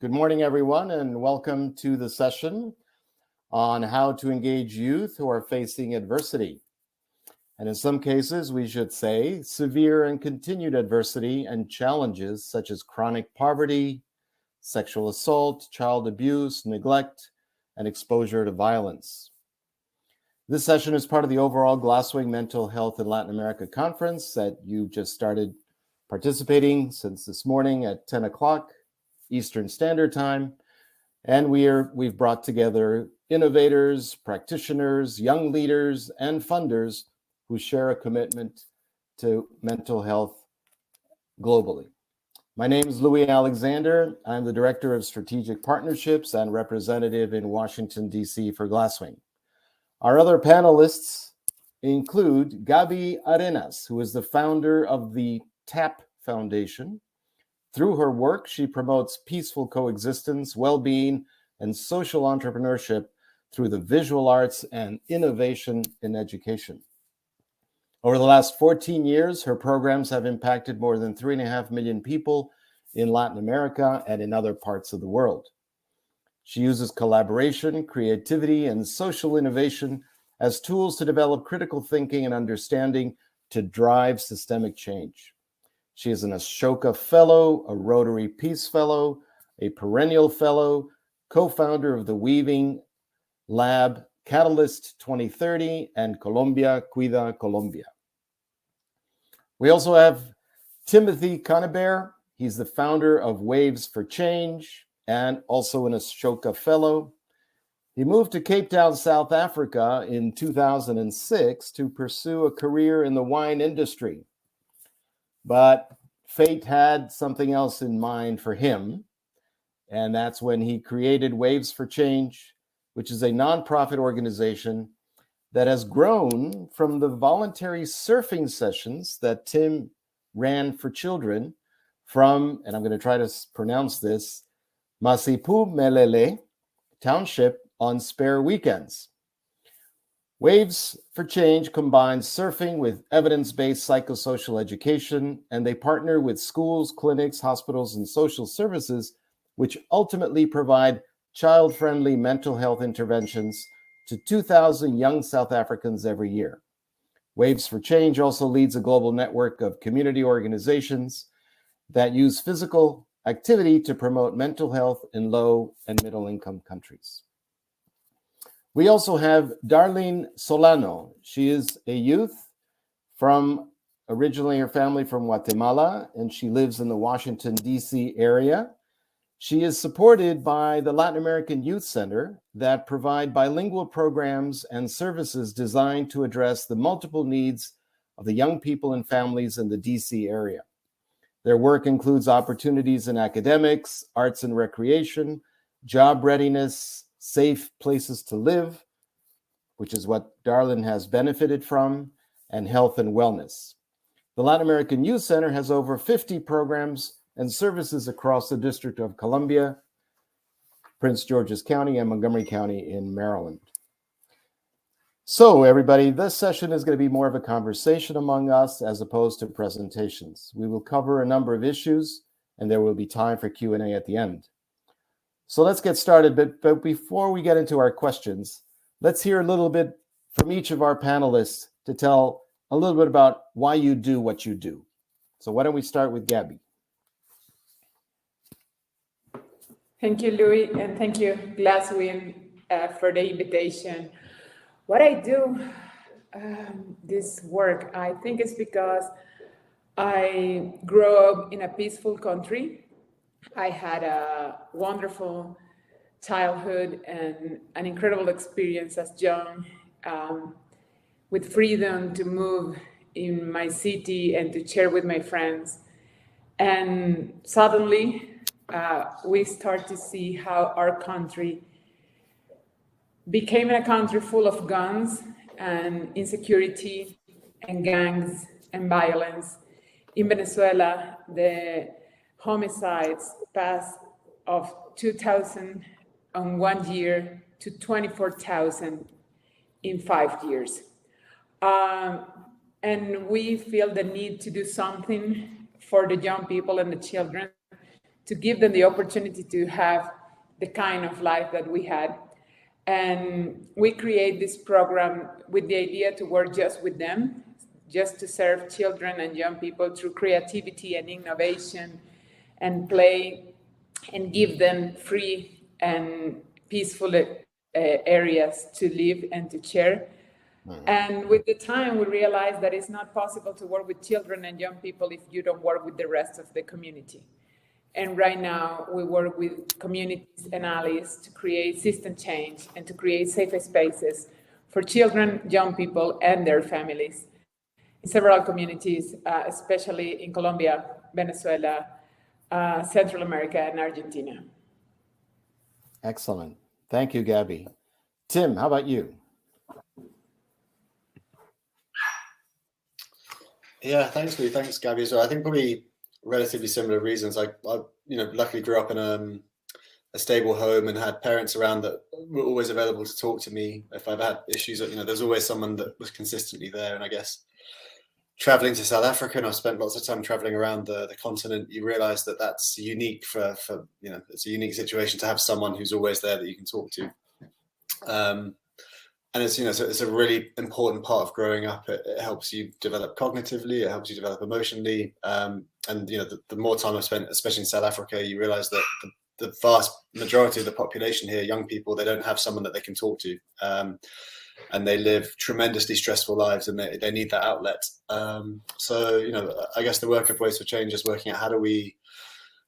Good morning, everyone, and welcome to the session on how to engage youth who are facing adversity. And in some cases, we should say severe and continued adversity and challenges such as chronic poverty, sexual assault, child abuse, neglect, and exposure to violence. This session is part of the overall Glasswing Mental Health in Latin America conference that you just started participating since this morning at 10 o'clock Eastern Standard Time. And we've brought together innovators, practitioners, young leaders, and funders who share a commitment to mental health globally. My name is Louis Alexander. I'm the Director of Strategic Partnerships and representative in Washington, D.C. for Glasswing. Our other panelists include Gabi Arenas, who is the founder of the TAP Foundation. Through her work, she promotes peaceful coexistence, well-being, and social entrepreneurship through the visual arts and innovation in education. Over the last 14 years, her programs have impacted more than 3.5 million people in Latin America and in other parts of the world. She uses collaboration, creativity, and social innovation as tools to develop critical thinking and understanding to drive systemic change. She is an Ashoka Fellow, a Rotary Peace Fellow, a Perennial Fellow, co-founder of the Weaving Lab Catalyst 2030 and Colombia Cuida Colombia. We also have Timothy Canabert. He's the founder of Waves for Change and also an Ashoka Fellow. He moved to Cape Town, South Africa in 2006 to pursue a career in the wine industry. But fate had something else in mind for him, and that's when he created Waves for Change, which is a nonprofit organization that has grown from the voluntary surfing sessions that Tim ran for children from, and I'm going to try to pronounce this, MHLA Township on spare weekends. Waves for Change combines surfing with evidence-based psychosocial education, and they partner with schools, clinics, hospitals, and social services, which ultimately provide child-friendly mental health interventions to 2,000 young South Africans every year. Waves for Change also leads a global network of community organizations that use physical activity to promote mental health in low and middle-income countries. We also have Darlene Solano. She is a youth from originally her family from Guatemala, and she lives in the Washington, D.C. area. She is supported by the Latin American Youth Center that provide bilingual programs and services designed to address the multiple needs of the young people and families in the D.C. area. Their work includes opportunities in academics, arts and recreation, job readiness, safe places to live, which is what Darlene has benefited from, and health and wellness. The Latin American Youth Center has over 50 programs and services across the District of Columbia, Prince George's County, and Montgomery County in Maryland. So everybody, this session is going to be more of a conversation among us as opposed to presentations. We will cover a number of issues, and there will be time for Q&A at the end. So let's get started, but before we get into our questions, let's hear a little bit from each of our panelists to tell a little bit about why you do what you do. So why don't we start with Gabi? Thank you, Louis, and thank you, Glasswing, for the invitation. What I do, this work, I think it's because I grew up in a peaceful country. I had a wonderful childhood and an incredible experience as young, with freedom to move in my city and to share with my friends. And suddenly, we start to see how our country became a country full of guns and insecurity and gangs and violence. In Venezuela, the homicides passed of 2,000 in 1 year to 24,000 in 5 years. And we feel the need to do something for the young people and the children to give them the opportunity to have the kind of life that we had. And we create this program with the idea to work just with them, just to serve children and young people through creativity and innovation and play, and give them free and peaceful areas to live and to share. And with the time, we realized that it's not possible to work with children and young people if you don't work with the rest of the community. And right now, we work with communities and allies to create system change and to create safe spaces for children, young people, and their families in several communities, especially in Colombia, Venezuela, Central America, and Argentina. Excellent. Thank you, Gabby. Tim, how about you? Yeah, thanks, Lou. Thanks, Gabby, as well. I think probably relatively similar reasons. I luckily grew up in a stable home and had parents around that were always available to talk to me if I've had issues. There's always someone that was consistently there. And I guess traveling to South Africa, and I've spent lots of time traveling around the continent, you realize that that's unique for it's a unique situation to have someone who's always there that you can talk to. And it's, so it's a really important part of growing up. It helps you develop cognitively, it helps you develop emotionally. And the more time I've spent, especially in South Africa, you realize that the vast majority of the population here, young people, they don't have someone that they can talk to. And they live tremendously stressful lives, and they need that outlet. So, I guess the work of Voice for Change is working out how do we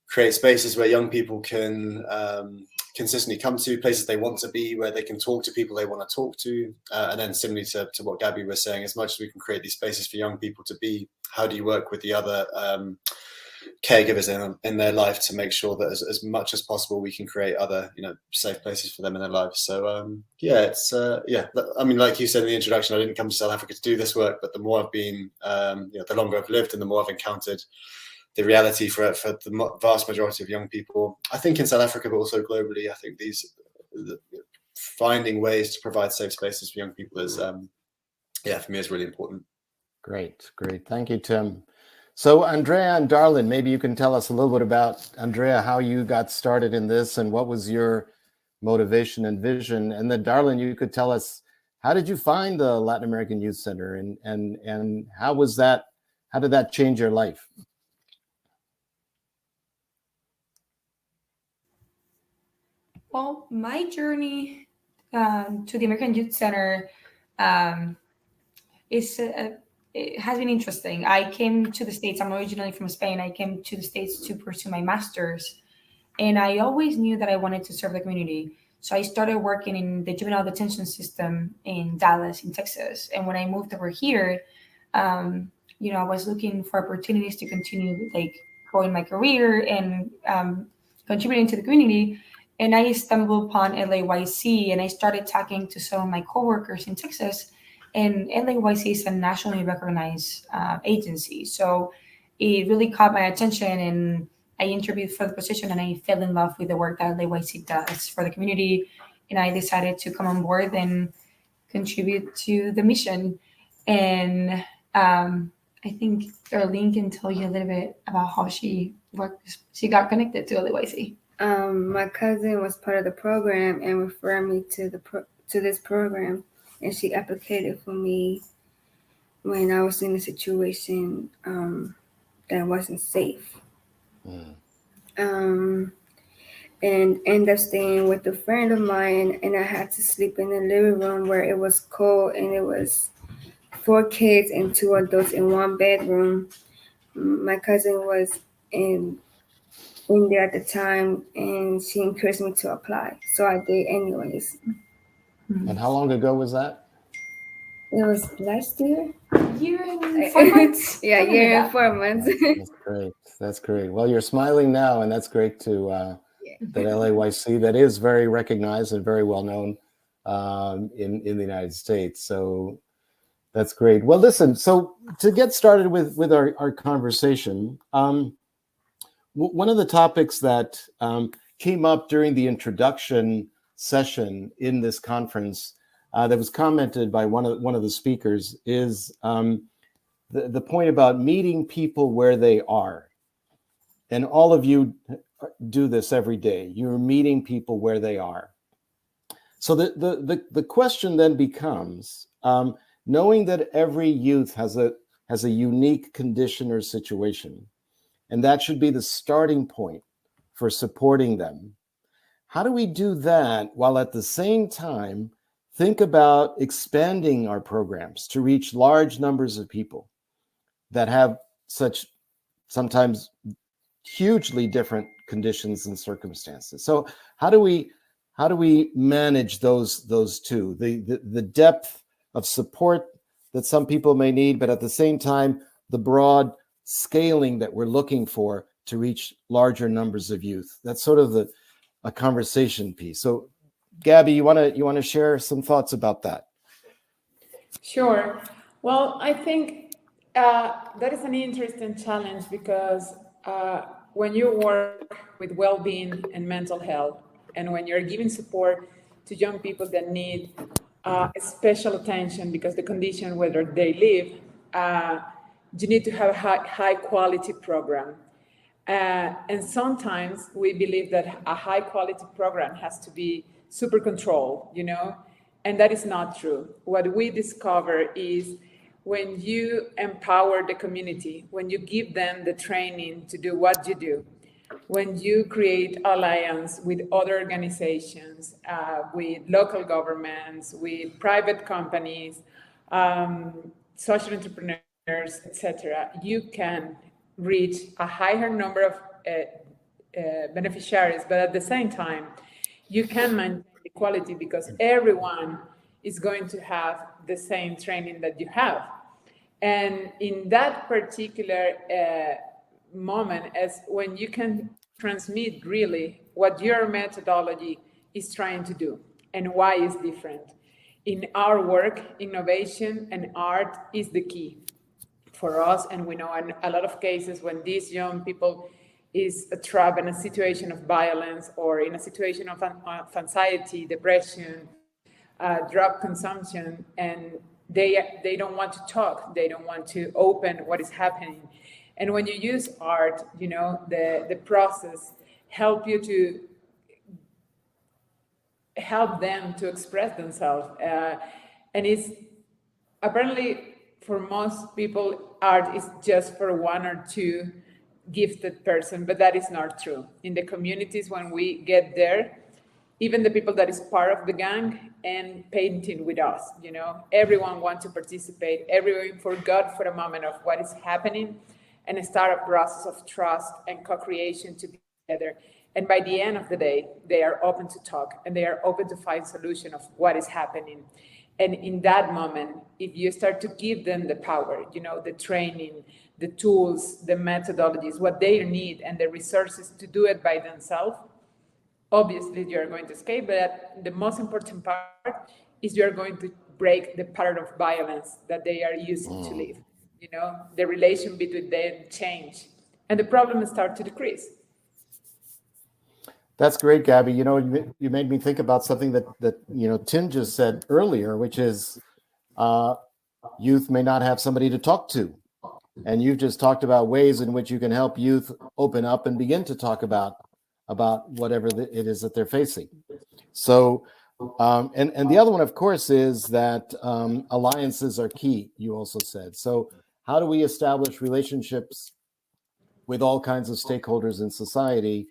create spaces where young people can consistently come to, places they want to be, where they can talk to people they want to talk to. And then similarly to what Gabby was saying, as much as we can create these spaces for young people to be, how do you work with the other caregivers in their life to make sure that as much as possible we can create other safe places for them in their lives. So I mean, like you said in the introduction, I didn't come to South Africa to do this work, but the more I've been the longer I've lived and the more I've encountered the reality for the vast majority of young people, I think in South Africa, but also globally, I think finding ways to provide safe spaces for young people is for me is really important. Great. Thank you, Tim. So Andrea and Darlin, maybe you can tell us a little bit about, Andrea, how you got started in this and what was your motivation and vision. And then Darlin, you could tell us, how did you find the Latin American Youth Center and how did that change your life? Well, my journey to the American Youth Center it has been interesting. I came to the States. I'm originally from Spain. I came to the States to pursue my master's, and I always knew that I wanted to serve the community. So I started working in the juvenile detention system in Dallas, in Texas. And when I moved over here, I was looking for opportunities to continue growing my career and contributing to the community. And I stumbled upon LAYC, and I started talking to some of my coworkers in Texas. And LAYC is a nationally recognized agency. So it really caught my attention, and I interviewed for the position, and I fell in love with the work that LAYC does for the community. And I decided to come on board and contribute to the mission. And I think Darlene can tell you a little bit about how she got connected to LAYC. My cousin was part of the program and referred me to this program, and she advocated for me when I was in a situation that wasn't safe. And ended up staying with a friend of mine, and I had to sleep in the living room where it was cold, and it was 4 kids and 2 adults in 1 bedroom. My cousin was in there at the time, and she encouraged me to apply. So I did anyways. And how long ago was that? It was last year. Year and 4 months. Yeah, year and 4 months. That's great. Well, you're smiling now, and that's great to that LAYC, that is very recognized and very well known in the United States. So that's great. Well, listen, so to get started with our conversation, one of the topics that came up during the introduction session in this conference that was commented by one of the speakers is the point about meeting people where they are. And all of you do this every day. You're meeting people where they are. So the question then becomes, knowing that every youth has a unique condition or situation, and that should be the starting point for supporting them. How do we do that while at the same time think about expanding our programs to reach large numbers of people that have such sometimes hugely different conditions and circumstances? So how do we manage those two, the depth of support that some people may need, but at the same time the broad scaling that we're looking for to reach larger numbers of youth? That's sort of a conversation piece. So Gabby, you want to share some thoughts about that? Sure. Well, I think that is an interesting challenge because when you work with well-being and mental health, and when you're giving support to young people that need special attention because the condition where they live, you need to have a high quality program. And sometimes we believe that a high quality program has to be super controlled, and that is not true. What we discover is when you empower the community, when you give them the training to do what you do, when you create alliance with other organizations, with local governments, with private companies, social entrepreneurs, etc., you can reach a higher number of beneficiaries, but at the same time, you can maintain the quality because everyone is going to have the same training that you have. And in that particular moment, as when you can transmit really what your methodology is trying to do and why it's different. In our work, innovation and art is the key for us, and we know in a lot of cases when these young people is trapped in a situation of violence or in a situation of anxiety, depression, drug consumption, and they don't want to talk, they don't want to open what is happening. And when you use art, the process help you to help them to express themselves. And it's apparently for most people, art is just for one or two gifted person, but that is not true. In the communities, when we get there, even the people that is part of the gang and painting with us, everyone wants to participate. Everyone forgot for a moment of what is happening and start a process of trust and co-creation together. And by the end of the day, they are open to talk and they are open to find solution of what is happening. And in that moment, if you start to give them the power, the training, the tools, the methodologies, what they need and the resources to do it by themselves, obviously you're going to escape, but the most important part is you're going to break the pattern of violence that they are using to live. The relation between them change and the problem starts to decrease. That's great, Gabby. You made me think about something that Tim just said earlier, which is youth may not have somebody to talk to. And you've just talked about ways in which you can help youth open up and begin to talk about whatever it is that they're facing. So, and the other one, of course, is that alliances are key, you also said. So how do we establish relationships with all kinds of stakeholders in society,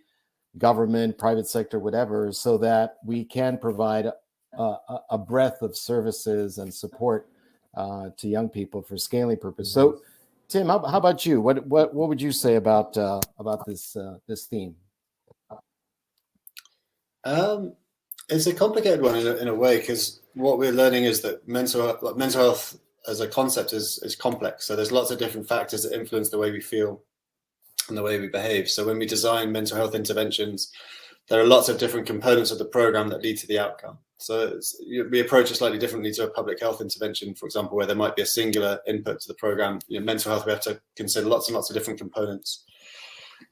government, private sector, whatever, so that we can provide a breadth of services and support to young people for scaling purpose? So, Tim, how about you? What would you say about this theme? It's a complicated one in a way, because what we're learning is that mental health as a concept is complex. So there's lots of different factors that influence the way we feel and the way we behave. So when we design mental health interventions, there are lots of different components of the program that lead to the outcome. So we approach it slightly differently to a public health intervention, for example, where there might be a singular input to the program. Mental health, we have to consider lots and lots of different components.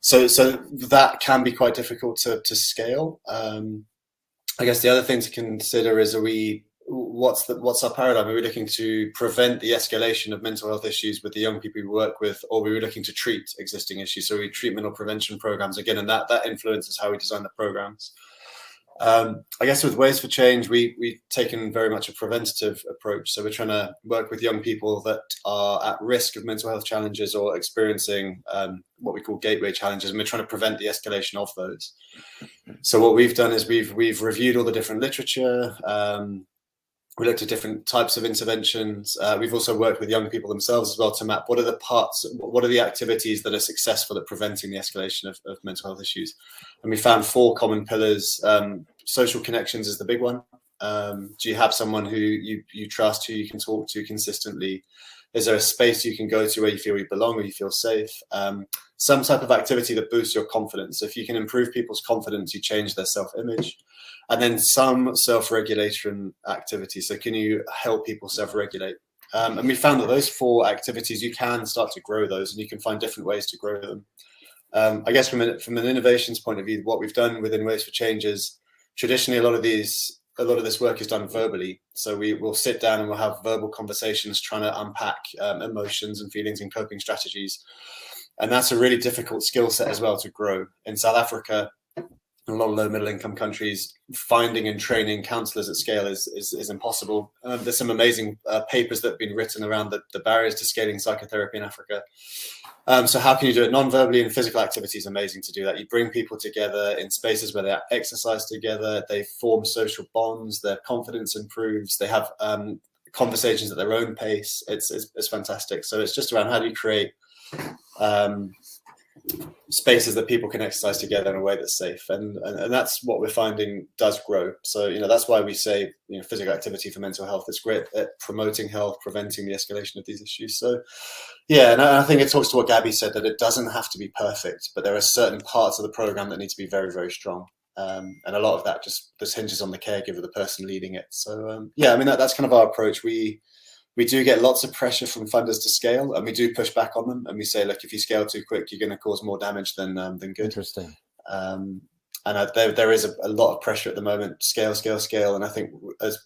So that can be quite difficult to scale. I guess the other thing to consider is, what's our paradigm? Are we looking to prevent the escalation of mental health issues with the young people we work with, or are we looking to treat existing issues? So we treatment or prevention programs again, and that influences how we design the programs. I guess with Ways for Change, we've taken very much a preventative approach. So we're trying to work with young people that are at risk of mental health challenges or experiencing what we call gateway challenges, and we're trying to prevent the escalation of those. So what we've done is we've reviewed all the different literature. We looked at different types of interventions. We've also worked with young people themselves as well to map what are the activities that are successful at preventing the escalation of mental health issues. And we found 4 common pillars. Social connections is the big one. Do you have someone who you trust, who you can talk to consistently? Is there a space you can go to where you feel you belong, where you feel safe? Some type of activity that boosts your confidence. If you can improve people's confidence, you change their self-image. And then some self-regulation activities. So can you help people self-regulate? And we found that those 4 activities, you can start to grow those, and you can find different ways to grow them. I guess from an innovations point of view, what we've done within Ways for Change is traditionally a lot of this work is done verbally. So we will sit down and we'll have verbal conversations trying to unpack emotions and feelings and coping strategies. And that's a really difficult skill set as well to grow. In South Africa, a lot of low middle income countries, finding and training counselors at scale is impossible. There's some amazing papers that have been written around the barriers to scaling psychotherapy in Africa. So how can you do it non-verbally? And physical activity is amazing to do that. You bring people together in spaces where they exercise together, they form social bonds, their confidence improves, they have conversations at their own pace. It's fantastic. So it's just around how do you create spaces that people can exercise together in a way that's safe, and that's what we're finding does grow. So that's why we say physical activity for mental health is great at promoting health, preventing the escalation of these issues. So and I think it talks to what Gabby said, that it doesn't have to be perfect, but there are certain parts of the program that need to be very, very strong, and a lot of that just hinges on the caregiver, the person leading it. So that's kind of our approach. We do get lots of pressure from funders to scale, and we do push back on them. And we say, look, if you scale too quick, you're going to cause more damage than good. Interesting. And there is a lot of pressure at the moment. Scale. And I think as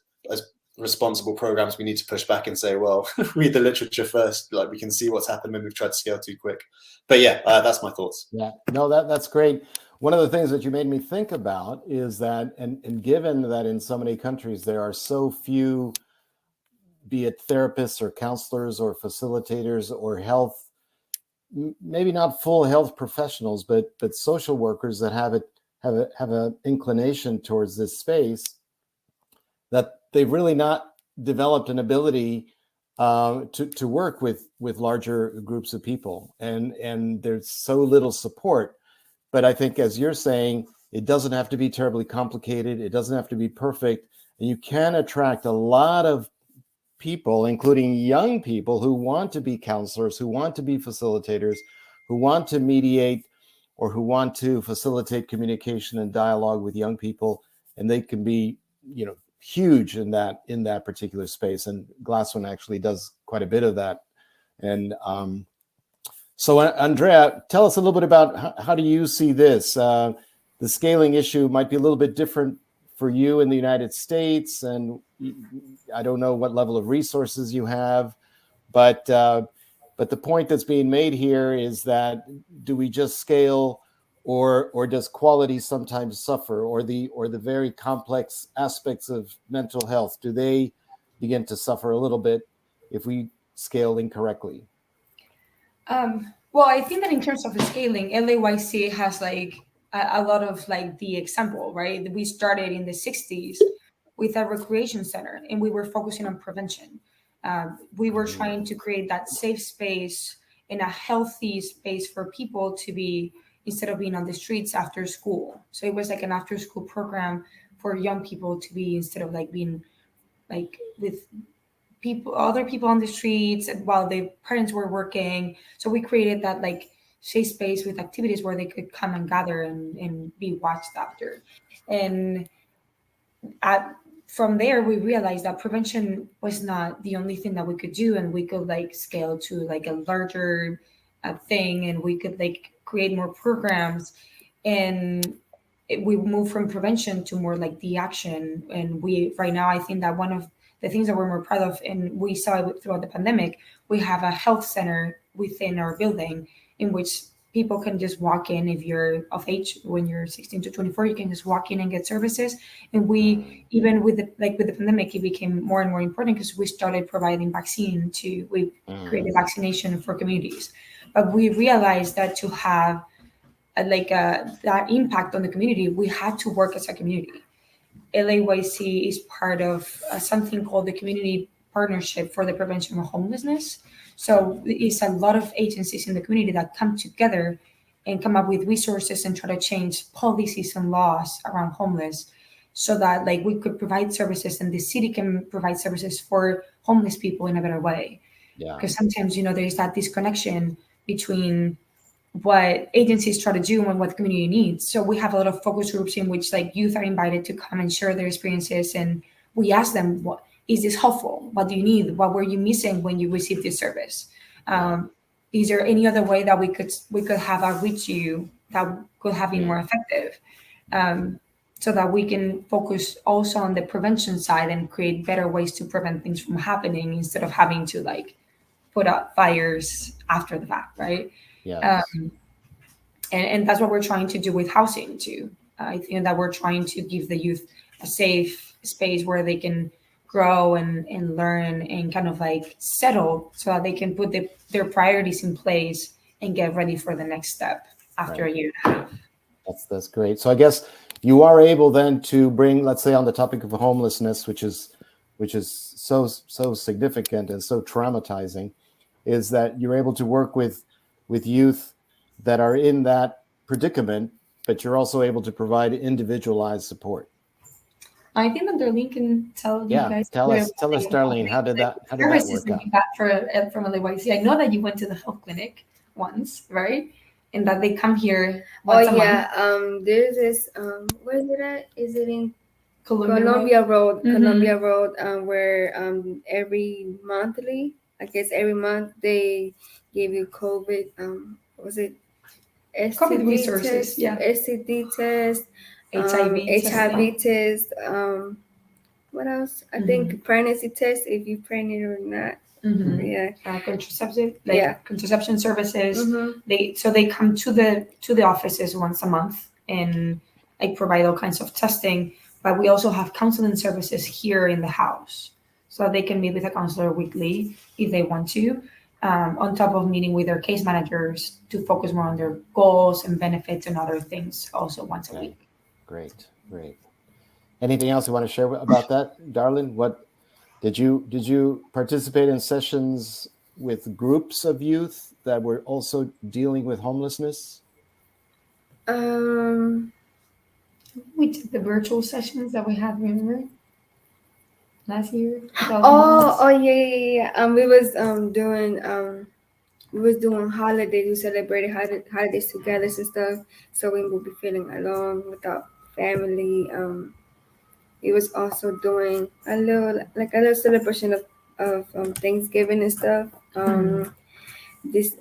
responsible programs, we need to push back and say, well, read the literature first. Like we can see what's happened when we've tried to scale too quick. But that's my thoughts. Yeah, no, that's great. One of the things that you made me think about is that, and given that in so many countries there are so few, be it therapists or counselors or facilitators or health, maybe not full health professionals, but social workers that have an inclination towards this space, that they've really not developed an ability to work with larger groups of people, and there's so little support. But I think, as you're saying, it doesn't have to be terribly complicated. It doesn't have to be perfect, and you can attract a lot of people, including young people, who want to be counselors, who want to be facilitators, who want to mediate, or who want to facilitate communication and dialogue with young people, and they can be, huge in that particular space. And Glasswing actually does quite a bit of that. And so, Andrea, tell us a little bit about how do you see this? The scaling issue might be a little bit different for you in the United States, and I don't know what level of resources you have, but the point that's being made here is that do we just scale, or does quality sometimes suffer, or the very complex aspects of mental health, do they begin to suffer a little bit if we scale incorrectly? Well, I think that in terms of scaling, LAYC has a lot of the example, right? We started in the 60s with a recreation center, and we were focusing on prevention. We were trying to create that safe space and a healthy space for people to be, instead of being on the streets after school. So it was like an after school program for young people to be, instead of being with other people on the streets while the parents were working. So we created that safe space with activities where they could come and gather and be watched after. And from there, we realized that prevention was not the only thing that we could do, and we could scale to a larger thing, and we could create more programs. And we move from prevention to more like the action. And we right now, I think that one of the things that we're more proud of, and we saw it throughout the pandemic, we have a health center within our building in which people can just walk in. If you're of age, when you're 16 to 24, you can just walk in and get services. And we, even with the pandemic, it became more and more important because we started providing vaccine we created vaccination for communities. But we realized that to have that impact on the community, we had to work as a community. LAYC is part of something called the Community Partnership for the Prevention of Homelessness. So it's a lot of agencies in the community that come together and come up with resources and try to change policies and laws around homeless, so that like we could provide services and the city can provide services for homeless people in a better way. Yeah. Because sometimes, there's that disconnection between what agencies try to do and what the community needs. So we have a lot of focus groups in which like youth are invited to come and share their experiences, and we ask them, what is this helpful? What do you need? What were you missing when you received this service? Is there any other way that we could have outreach you that could have been more effective? So that we can focus also on the prevention side and create better ways to prevent things from happening instead of having to like put out fires after the fact, right? Yes. And that's what we're trying to do with housing too. I think that we're trying to give the youth a safe space where they can grow and learn and kind of like settle, so that they can put their priorities in place and get ready for the next step after a year and a half. That's great. So I guess you are able then to bring, let's say, on the topic of homelessness, which is so significant and so traumatizing, is that you're able to work with youth that are in that predicament, but you're also able to provide individualized support. I think that Darlene can tell you guys. Tell us, Darlene, how did that work out? From LAYC. I know that you went to the health clinic once, right? And that they come here once a month. There's this where is it at? Is it in Columbia Road? Columbia Road, where every month they give you COVID. Was it COVID resources? Test, STD test, HIV test. What else? I think pregnancy test, if you're pregnant or not. Contraception services. They come to the offices once a month, and I provide all kinds of testing. But we also have counseling services here in the house, so they can meet with a counselor weekly if they want to. On top of meeting with their case managers to focus more on their goals and benefits and other things also once a week. Great. Anything else you want to share about that, Darlene? What did you participate in sessions with groups of youth that were also dealing with homelessness? We did the virtual sessions that we had, remember? Last year. Yeah. We was doing holidays. We celebrated holidays together and stuff, so we would be feeling alone without family. It was also doing a little celebration of Thanksgiving and stuff. This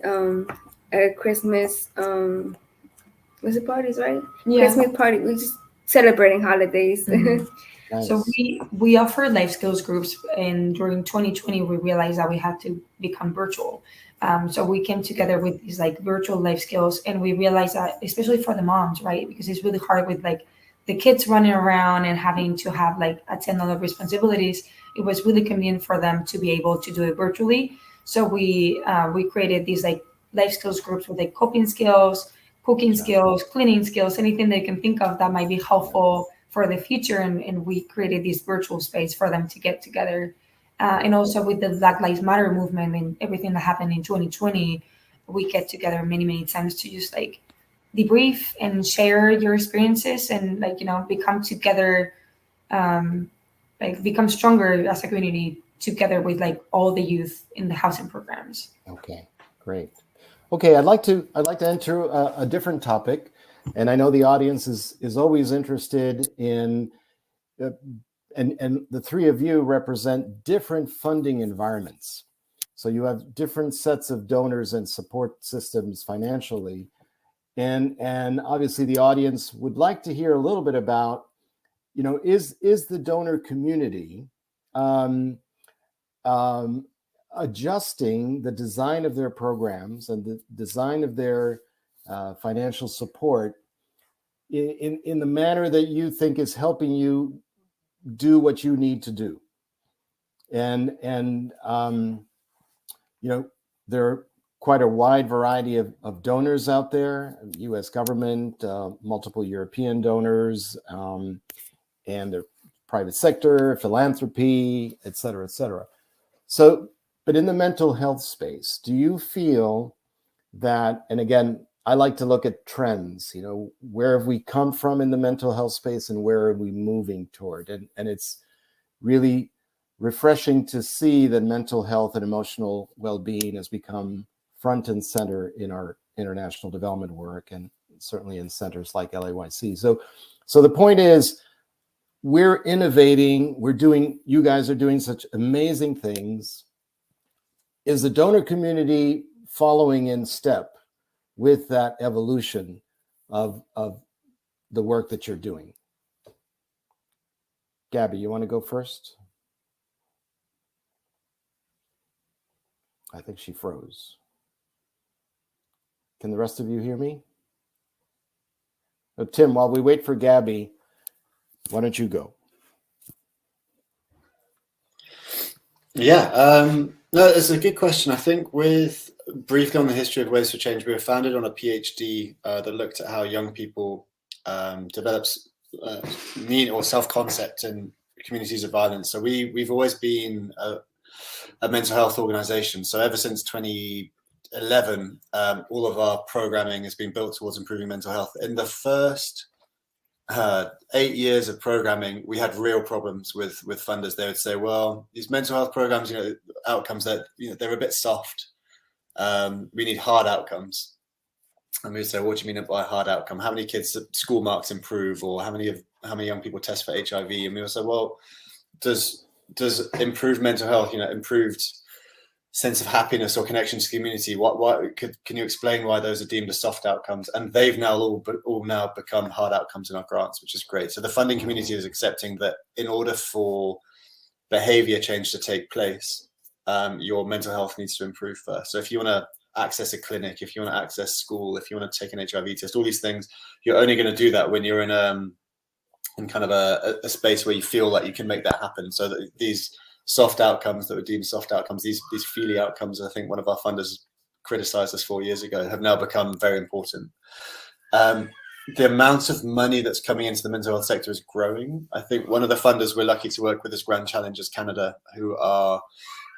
Christmas was it parties, right? Yeah. Christmas party. We just celebrating holidays. Nice. So we offer life skills groups, and during 2020 we realized that we had to become virtual. So we came together with these like virtual life skills, and we realized that especially for the moms, right? Because it's really hard with like the kids running around and having to have like attend all the responsibilities. It was really convenient for them to be able to do it virtually. So we created these like life skills groups with like coping skills, cooking skills, cleaning skills, anything they can think of that might be helpful for the future. And we created this virtual space for them to get together. And also with the Black Lives Matter movement and everything that happened in 2020, we get together many times to just like debrief and share your experiences and like, become together, become stronger as a community together with like all the youth in the housing programs. Okay, great. Okay, I'd like to enter a different topic, and I know the audience is always interested in, and the three of you represent different funding environments. So you have different sets of donors and support systems financially, and obviously the audience would like to hear a little bit about, is the donor community adjusting the design of their programs and the design of their financial support in the manner that you think is helping you do what you need to do. And there are quite a wide variety of donors out there, U.S. government, multiple European donors, and their private sector, philanthropy, et cetera, et cetera. So, but in the mental health space, do you feel that, and again, I like to look at trends, where have we come from in the mental health space and where are we moving toward? And it's really refreshing to see that mental health and emotional well-being has become front and center in our international development work and certainly in centers like LAYC. So the point is, we're innovating, you guys are doing such amazing things. Is the donor community following in step with that evolution of the work that you're doing? Gabby, you want to go first? I think she froze. Can the rest of you hear me? Tim, while we wait for Gabby, why don't you go? Yeah, no, it's a good question. I think briefly on the history of Ways for Change, we were founded on a PhD that looked at how young people develop need or self-concept in communities of violence. So we've always been a mental health organization. So ever since 2011, all of our programming has been built towards improving mental health. In the first 8 years of programming, we had real problems with funders. They would say, well, these mental health programs, outcomes that, they're a bit soft. We need hard outcomes. And we would say, what do you mean by hard outcome? How many kids' school marks improve, or how many young people test for HIV? And we would say, well, does improved mental health, improved sense of happiness or connection to community, can you explain why those are deemed as soft outcomes? And they've now all now become hard outcomes in our grants, which is great. So the funding community is accepting that in order for behavior change to take place, your mental health needs to improve first. So if you want to access a clinic, if you want to access school, if you want to take an HIV test, all these things, you're only going to do that when you're in kind of a space where you feel like you can make that happen. So that these soft outcomes that were deemed soft outcomes, these feely outcomes, I think one of our funders criticized us 4 years ago, have now become very important. The amount of money that's coming into the mental health sector is growing. I think one of the funders we're lucky to work with is Grand Challengers Canada, who are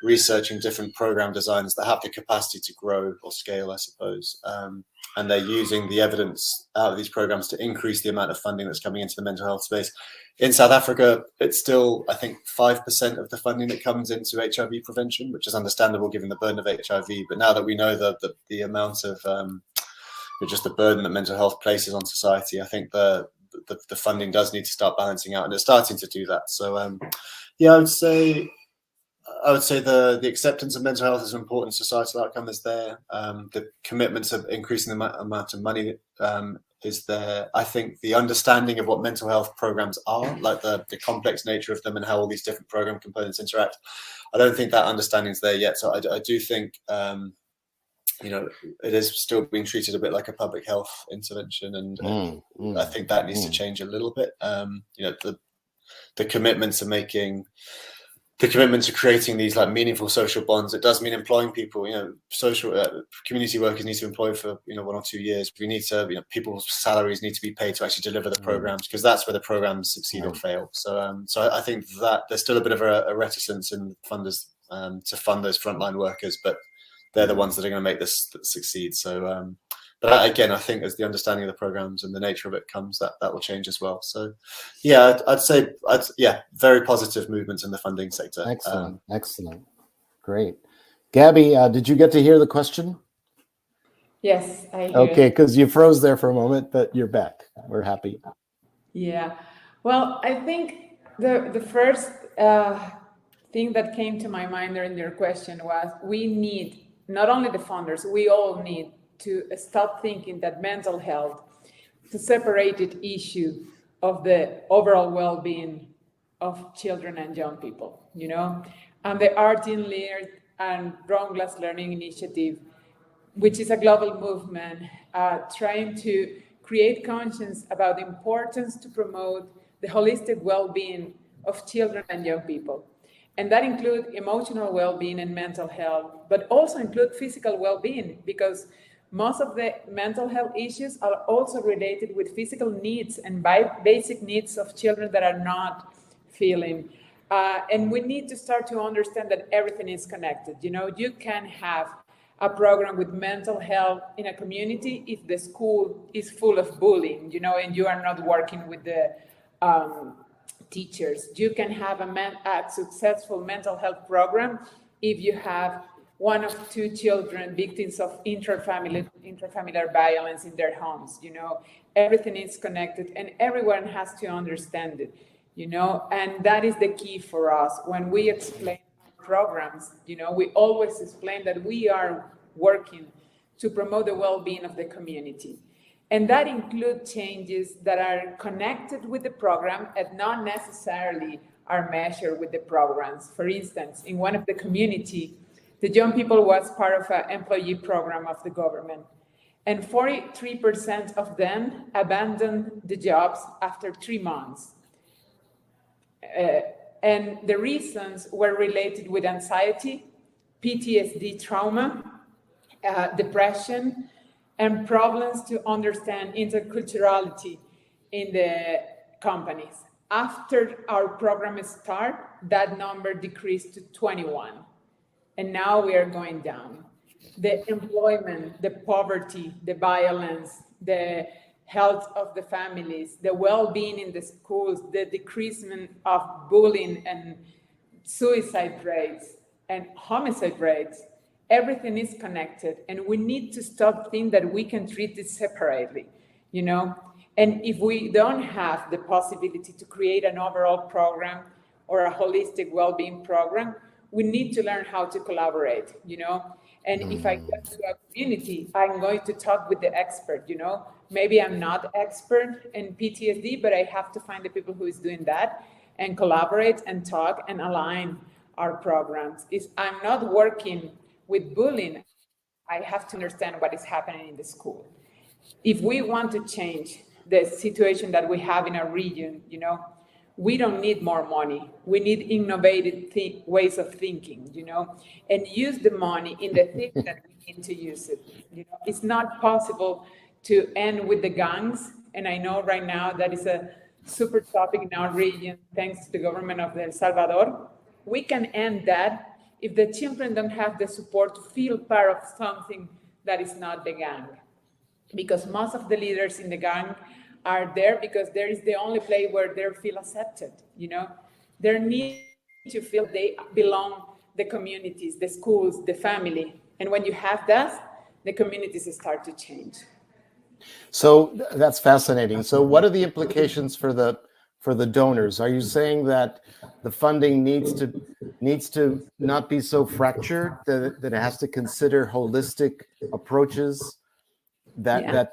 researching different program designs that have the capacity to grow or scale, I suppose. And they're using the evidence out of these programs to increase the amount of funding that's coming into the mental health space. In South Africa, it's still, I think, 5% of the funding that comes into HIV prevention, which is understandable given the burden of HIV. But now that we know the amount of just the burden that mental health places on society, I think the funding does need to start balancing out, and it's starting to do that. So, yeah, I would say the acceptance of mental health as an important societal outcome is there. The commitment to increasing the amount of money is there. I think the understanding of what mental health programs are, like the complex nature of them and how all these different program components interact, I don't think that understanding is there yet. So I do think, it is still being treated a bit like a public health intervention. And I think that needs to change a little bit. The commitment to creating these like meaningful social bonds, it does mean employing people. Social community workers need to employ for 1 or 2 years. We need to, people's salaries need to be paid to actually deliver the programs, because that's where the programs succeed or fail. So I think that there's still a bit of a reticence in funders to fund those frontline workers, but they're the ones that are going to make this succeed. So, but again, I think as the understanding of the programs and the nature of it comes, that will change as well. So, yeah, I'd say, very positive movements in the funding sector. Excellent. Great. Gabby, did you get to hear the question? Yes, I hear. Okay, because you froze there for a moment, but you're back. We're happy. Yeah. Well, I think the first thing that came to my mind during your question was, we need, not only the funders, we all need to stop thinking that mental health is a separated issue of the overall well-being of children and young people, And the Art in Lear and Brown Glass Learning Initiative, which is a global movement trying to create conscience about the importance to promote the holistic well-being of children and young people. And that includes emotional well-being and mental health, but also include physical well-being, because most of the mental health issues are also related with physical needs and basic needs of children that are not feeling. And we need to start to understand that everything is connected. You can have a program with mental health in a community if the school is full of bullying, and you are not working with the teachers. You can have a successful mental health program if you have one of two children victims of intrafamiliar violence in their homes. Everything is connected and everyone has to understand it, and that is the key for us. When we explain programs, we always explain that we are working to promote the well-being of the community. And that includes changes that are connected with the program and not necessarily are measured with the programs. For instance, in one of the community, the young people was part of an employee program of the government. And 43% of them abandoned the jobs after 3 months. And the reasons were related with anxiety, PTSD trauma, depression, and problems to understand interculturality in the companies. After our program started, that number decreased to 21. And now we are going down. The employment, the poverty, the violence, the health of the families, the well-being in the schools, the decreasement of bullying and suicide rates and homicide rates, everything is connected, and we need to stop thinking that we can treat it separately, And if we don't have the possibility to create an overall program or a holistic well-being program, we need to learn how to collaborate, And if I go to a community, I'm going to talk with the expert, Maybe I'm not expert in PTSD, but I have to find the people who is doing that and collaborate and talk and align our programs. I'm not working with bullying. I have to understand what is happening in the school. If we want to change the situation that we have in our region, we don't need more money. We need innovative ways of thinking, and use the money in the things that we need to use it. It's not possible to end with the gangs. And I know right now that is a super topic in our region, thanks to the government of El Salvador. We can end that if the children don't have the support to feel part of something that is not the gang. Because most of the leaders in the gang are there because there is the only place where they feel accepted, They need to feel they belong, the communities, the schools, the family. And when you have that, the communities start to change. So that's fascinating. So what are the implications for the donors? Are you saying that the funding needs to not be so fractured, that it has to consider holistic approaches that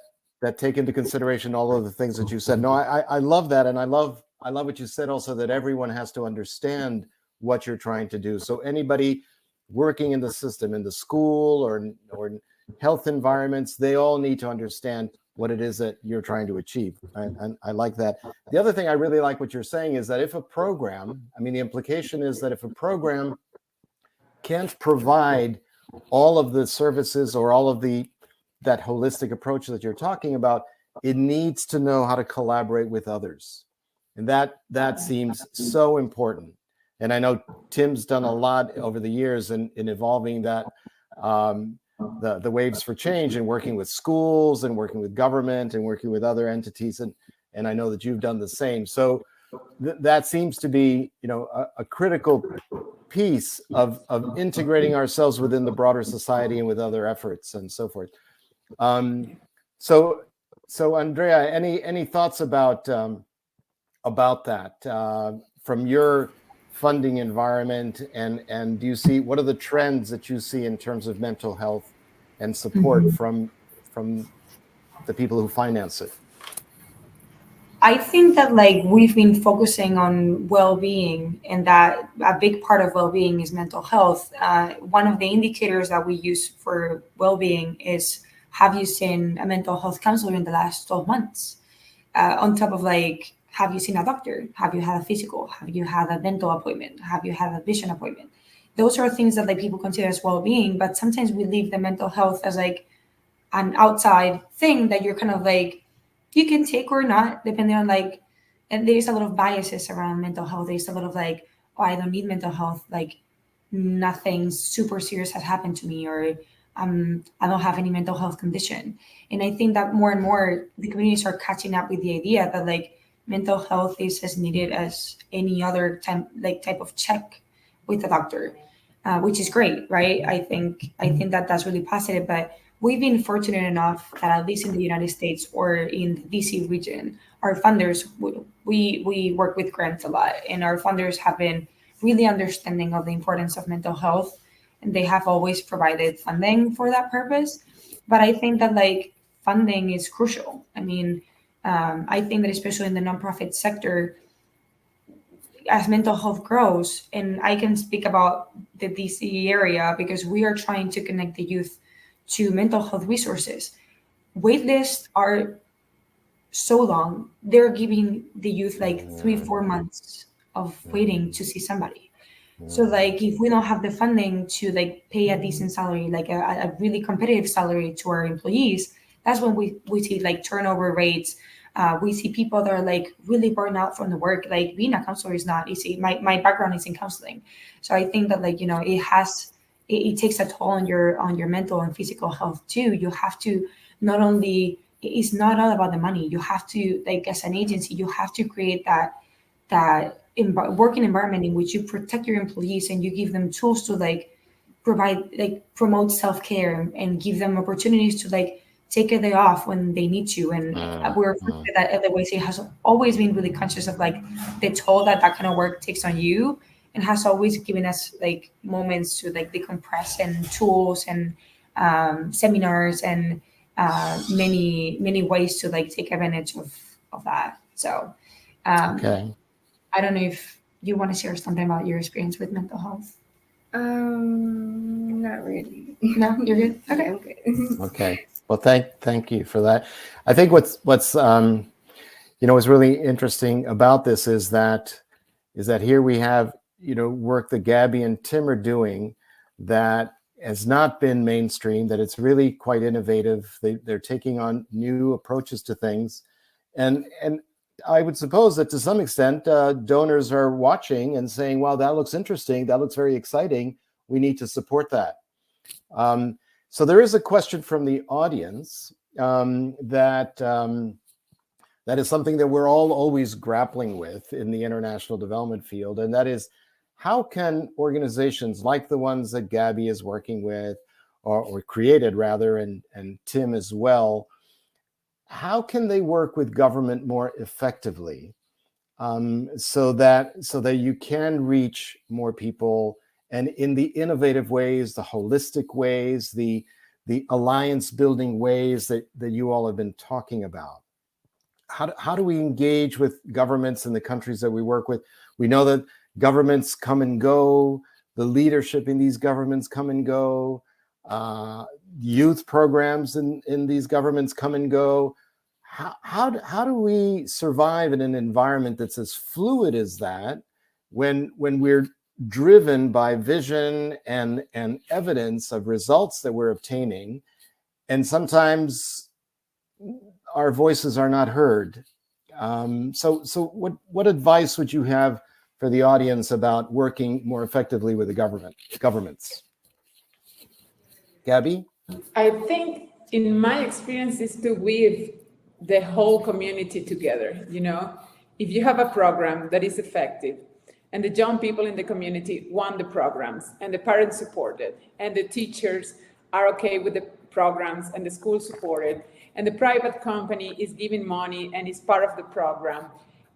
take into consideration all of the things that you said? No, I love that, and I love what you said also, that everyone has to understand what you're trying to do. So anybody working in the system, in the school or health environments, they all need to understand what it is that you're trying to achieve. And I like that. The other thing I really like what you're saying is that if a program, the implication is that if a program can't provide all of the services or all of that holistic approach that you're talking about, it needs to know how to collaborate with others. And that seems so important. And I know Tim's done a lot over the years in evolving that, the waves for change, and working with schools and working with government and working with other entities. And I know that you've done the same. So that seems to be, a critical piece of integrating ourselves within the broader society and with other efforts and so forth. So Andrea, any thoughts about that from your funding environment, and do you see, what are the trends that you see in terms of mental health and support from the people who finance it? I think that like we've been focusing on well-being, and that a big part of well-being is mental health. One of the indicators that we use for well-being is, have you seen a mental health counselor in the last 12 months? On top of like, have you seen a doctor? Have you had a physical? Have you had a dental appointment? Have you had a vision appointment? Those are things that like people consider as well-being, but sometimes we leave the mental health as like an outside thing that you're kind of like, you can take or not, depending on like, and there's a lot of biases around mental health. There's a lot of like, oh, I don't need mental health. Like nothing super serious has happened to me, or I don't have any mental health condition. And I think that more and more the communities are catching up with the idea that like mental health is as needed as any other type of check with a doctor, which is great, right? I think that that's really positive. But we've been fortunate enough that at least in the United States or in the DC region, our funders, we work with grants a lot, and our funders have been really understanding of the importance of mental health, and they have always provided funding for that purpose. But I think that like funding is crucial. I mean, I think that especially in the nonprofit sector, as mental health grows, and I can speak about the DC area because we are trying to connect the youth to mental health resources. Wait lists are so long. They're giving the youth like 3-4 months of waiting to see somebody. So like if we don't have the funding to like pay a decent salary, like a really competitive salary to our employees, that's when we see like turnover rates. We see people that are like really burned out from the work. Like being a counselor is not easy. My background is in counseling. So I think that like, it takes a toll on your mental and physical health too. You have to not only, it's not all about the money. You have to, like as an agency, you have to create that working environment in which you protect your employees and you give them tools to like promote self-care and give them opportunities to like take a day off when they need to. And we're fortunate that LAYC has always been really conscious of like the toll that kind of work takes on you, and has always given us like moments to like decompress, and tools and seminars and many ways to like take advantage of that. So Okay. I don't know if you want to share something about your experience with mental health. Not really. No, you're good. Okay. I'm good. Okay. Well, thank you for that. I think what's really interesting about this is that here we have work that Gabby and Tim are doing that has not been mainstream, that it's really quite innovative. They're taking on new approaches to things, and I would suppose that to some extent donors are watching and saying, "Wow, that looks interesting. That looks very exciting. We need to support that." So there is a question from the audience that is something that we're all always grappling with in the international development field, and that is, how can organizations like the ones that Gabby is working with, or created rather, and Tim as well, how can they work with government more effectively, so that you can reach more people, and in the innovative ways, the holistic ways, the alliance building ways that you all have been talking about? How do we engage with governments in the countries that we work with? We know that governments come and go, the leadership in these governments come and go, youth programs in these governments come and go. How do we survive in an environment that's as fluid as that, when we're driven by vision and evidence of results that we're obtaining, and sometimes our voices are not heard? So what advice would you have for the audience about working more effectively with the governments? Gabby? I think in my experience is to weave the whole community together. If you have a program that is effective, and the young people in the community want the programs, and the parents support it, and the teachers are okay with the programs, and the school support it, and the private company is giving money and is part of the program,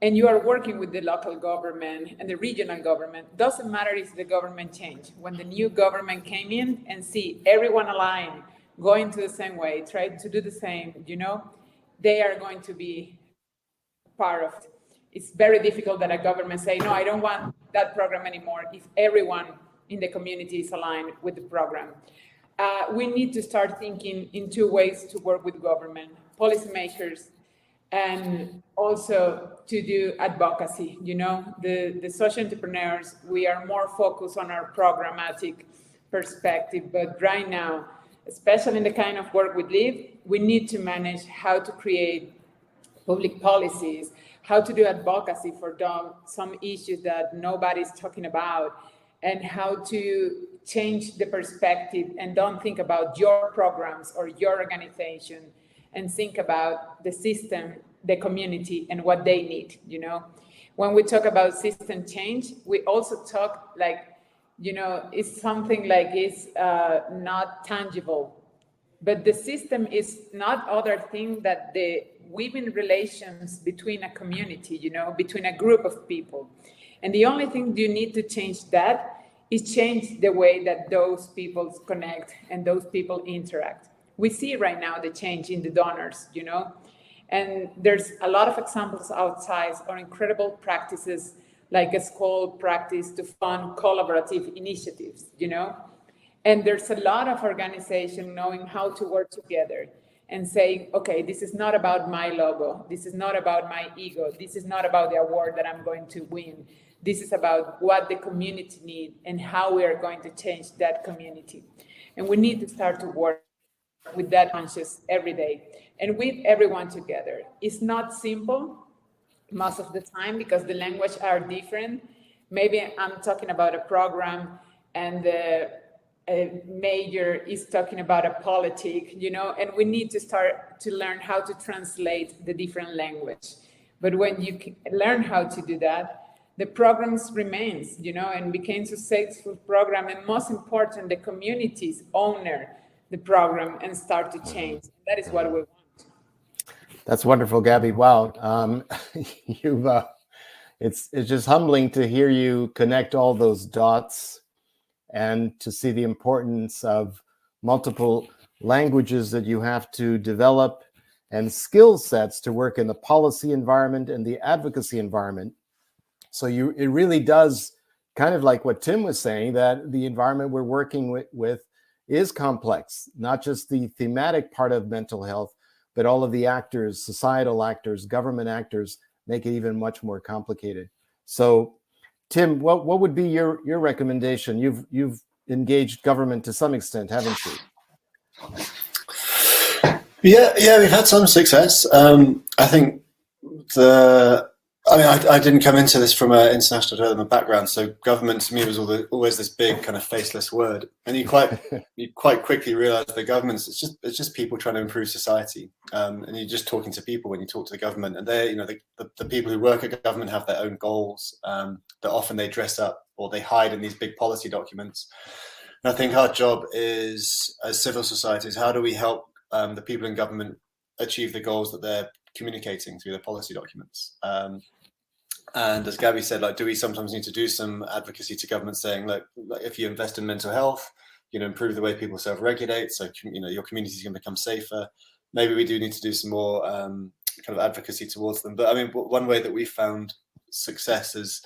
and you are working with the local government and the regional government, doesn't matter if the government changed. When the new government came in and see everyone aligned going to the same way, try to do the same, they are going to be part of it. It's very difficult that a government say, no, I don't want that program anymore if everyone in the community is aligned with the program. We need to start thinking in two ways to work with government, policymakers, and also to do advocacy. The social entrepreneurs, we are more focused on our programmatic perspective, but right now, especially in the kind of work we live, we need to manage how to create public policies, how to do advocacy for some issues that nobody's talking about, and how to change the perspective and don't think about your programs or your organization, and think about the system, the community, and what they need. When we talk about system change, we also talk it's something like it's not tangible, but the system is not other thing that the weaving relations between a community, between a group of people. And the only thing you need to change that is change the way that those people connect and those people interact. We see right now the change in the donors, and there's a lot of examples outside of incredible practices like a school practice to fund collaborative initiatives, and there's a lot of organization knowing how to work together and saying, okay, this is not about my logo. This is not about my ego. This is not about the award that I'm going to win. This is about what the community needs and how we are going to change that community. And we need to start to work with that conscious every day and with everyone together. It's not simple most of the time because the language are different. Maybe I'm talking about a program and the major is talking about a politic, and we need to start to learn how to translate the different language. But when you learn how to do that, the programs remains, and became successful program, and most important, the communities owner the program and start to change. That is what we want. That's wonderful, Gabby. Wow, it's just humbling to hear you connect all those dots and to see the importance of multiple languages that you have to develop and skill sets to work in the policy environment and the advocacy environment. So it really does, kind of like what Tim was saying, that the environment we're working with is complex, not just the thematic part of mental health, but all of the actors, societal actors, government actors, make it even much more complicated. So Tim, what would be your recommendation? You've engaged government to some extent, haven't you? Yeah, we've had some success. I think I didn't come into this from an international development background, so government to me was always this big kind of faceless word, and you quite quickly realize the government's it's just people trying to improve society, and you're just talking to people when you talk to the government, and they the people who work at government have their own goals that often they dress up or they hide in these big policy documents. And I think our job is as civil societies, how do we help the people in government achieve the goals that they're communicating through their policy documents? And as Gabby said, do we sometimes need to do some advocacy to government saying, look, if you invest in mental health, improve the way people self-regulate, so your community is going to become safer. Maybe we do need to do some more kind of advocacy towards them. But I mean, one way that we found success is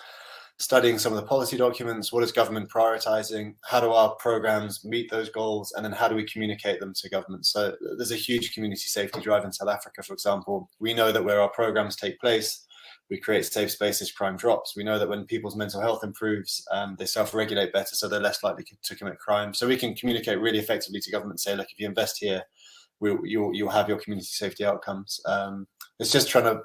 studying some of the policy documents. What is government prioritizing? How do our programs meet those goals? And then how do we communicate them to government? So there's a huge community safety drive in South Africa, for example. We know that where our programs take place, we create safe spaces, crime drops. We know that when people's mental health improves, they self-regulate better, so they're less likely to commit crime. So we can communicate really effectively to government, say, look, if you invest here, you'll have your community safety outcomes. It's just trying to,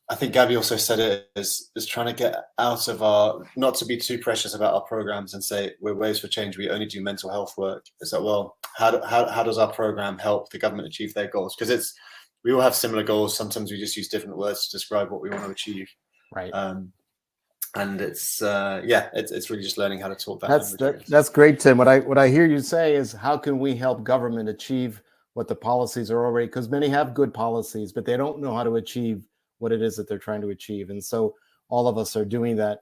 I think Gabby also said it, is trying to get out of not to be too precious about our programs and say, we're Waves for Change, we only do mental health work. It's like, well, how does our program help the government achieve their goals? Because we all have similar goals. Sometimes we just use different words to describe what we want to achieve. Right. And it's really just learning how to talk that. That's great, Tim. What I hear you say is, how can we help government achieve what the policies are already? Because many have good policies, but they don't know how to achieve what it is that they're trying to achieve. And so all of us are doing that.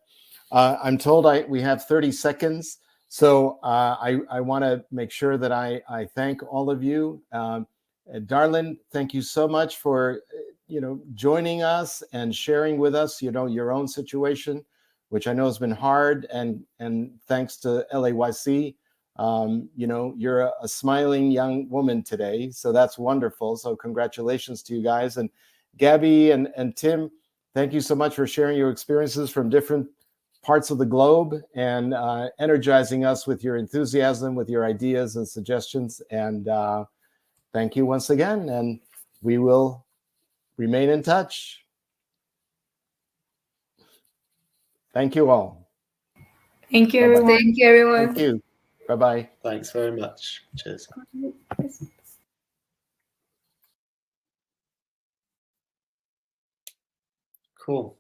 I'm told we have 30 seconds. So I want to make sure that I thank all of you. Darlin, thank you so much for joining us and sharing with us your own situation, which I know has been hard, and thanks to LAYC, you're a smiling young woman today, so that's wonderful. So congratulations to you guys. And Gabby and Tim, thank you so much for sharing your experiences from different parts of the globe and energizing us with your enthusiasm, with your ideas and suggestions. And thank you once again, and we will remain in touch. Thank you all. Thank you, Bye-bye. everyone. Thank you, everyone. Thank you. Bye-bye. Thanks very much. Cheers. Cool.